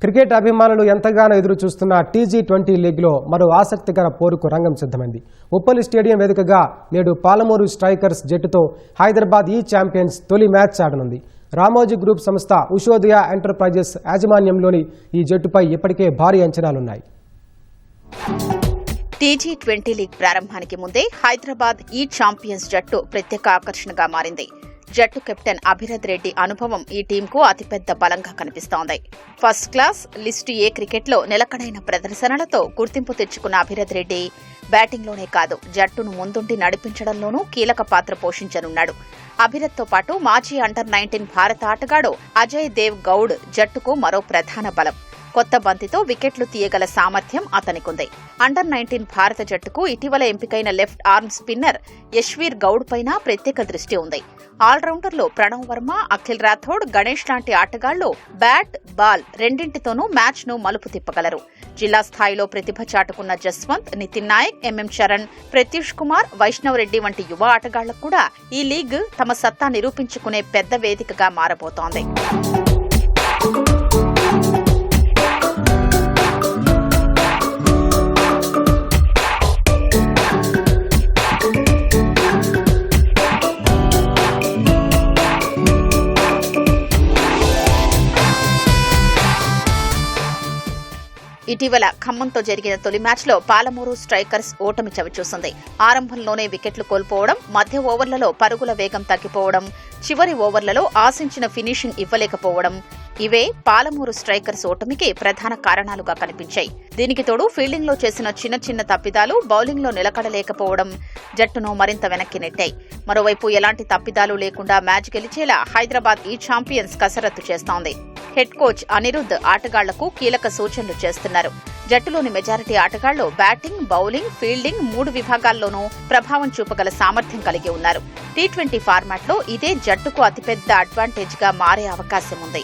Cricket అభిమానులు ఎంతగానో ఎదురు చూస్తున్న టీ20 లీగ్లో మరో ఆసక్తికర పోరుకు రంగం సిద్ధమైంది. ఉప్పల్ స్టేడియం వేదికగా నేడు పాలమూరు స్ట్రైకర్స్ జట్టుతో హైదరాబాద్ ఛాంపియన్స్ తొలి మ్యాచ్ ఆడనుంది. రామోజీ గ్రూప్ సంస్థ ఉషోదయ ఎంటర్ప్రైజెస్ యాజమాన్యంలోని ఈ జట్టుపై ఇప్పటికే భారీ అంచనాలున్నాయి. టీ20 లీగ్ ప్రారంభానికి ముందే హైదరాబాద్ ఛాంపియన్స్ జట్టు ప్రత్యేక ఆకర్షణగా మారింది. జట్టు కెప్టెన్ అభిరథ్ రెడ్డి అనుభవం ఈ టీంకు అతిపెద్ద బలంగా కనిపిస్తోంది. ఫస్ట్ క్లాస్ లిస్టు ఏ క్రికెట్లో నిలకడైన ప్రదర్శనలతో గుర్తింపు తెచ్చుకున్న అభిరథ్ రెడ్డి బ్యాటింగ్లోనే కాదు జట్టును ముందుండి నడిపించడంలోనూ కీలక పాత్ర పోషించనున్నాడు. అభిరథ్తో పాటు మాజీ అండర్-19 భారత ఆటగాడు అజయ్ దేవ్ గౌడ్ జట్టుకు మరో ప్రధాన బలం. కొత్త బంతితో వికెట్లు తీయగల సామర్థ్యం అతనికుంది. అండర్-19 భారత జట్టుకు ఇటీవల ఎంపికైన left arm spinner Yashveer Goud పైన ప్రత్యేక దృష్టి ఉంది. ఆల్రౌండర్లో ప్రణవ్ వర్మ, అఖిల్ రాథోడ్, గణేష్ లాంటి ఆటగాళ్లు బ్యాట్, బాల్ రెండింటితోనూ మ్యాచ్ ను మలుపు తిప్పగలరు. జిల్లా స్థాయిలో ప్రతిభ చాటుకున్న జస్వంత్, నితిన్ నాయక్, ఎంఎం చరణ్, ప్రత్యూష్ కుమార్, వైష్ణవ్ రెడ్డి వంటి యువ ఆటగాళ్లకు కూడా ఈ లీగ్ తమ సత్తా నిరూపించుకునే పెద్ద వేదికగా మారబోతోంది. ఇటీవల ఖమ్మంతో జరిగిన తొలి మ్యాచ్లో పాలమూరు స్ట్రైకర్స్ ఓటమి చవిచూసింది. ఆరంభంలోనే వికెట్లు కోల్పోవడం, మధ్య ఓవర్లలో పరుగుల వేగం తగ్గిపోవడం, చివరి ఓవర్లలో ఆశించిన ఫినిషింగ్ ఇవ్వలేకపోవడం ఇవే పాలమూరు స్ట్రైకర్స్ ఓటమికి ప్రధాన కారణాలుగా కనిపించాయి. దీనికి తోడు ఫీల్డింగ్లో చేసిన చిన్న తప్పిదాలు, బౌలింగ్లో నిలకడలేకపోవడం జట్టును మరింత వెనక్కి నెట్టాయి. మరోవైపు ఎలాంటి తప్పిదాలు లేకుండా మ్యాచ్ గెలిచేలా హైదరాబాద్ ఛాంపియన్స్ కసరత్తు చేస్తోంది. హెడ్ కోచ్ అనిరుద్ ఆటగాళ్లకు కీలక సూచనలు చేస్తున్నారు. జట్టులోని మెజారిటీ ఆటగాళ్లు బ్యాటింగ్, బౌలింగ్, ఫీల్డింగ్ 3 విభాగాల్లోనూ ప్రభావం చూపగల సామర్థ్యం కలిగి ఉన్నారు. టీ20 ఫార్మాట్లో ఇదే జట్టుకు అతిపెద్ద అడ్వాంటేజ్గా మారే అవకాశం ఉంది.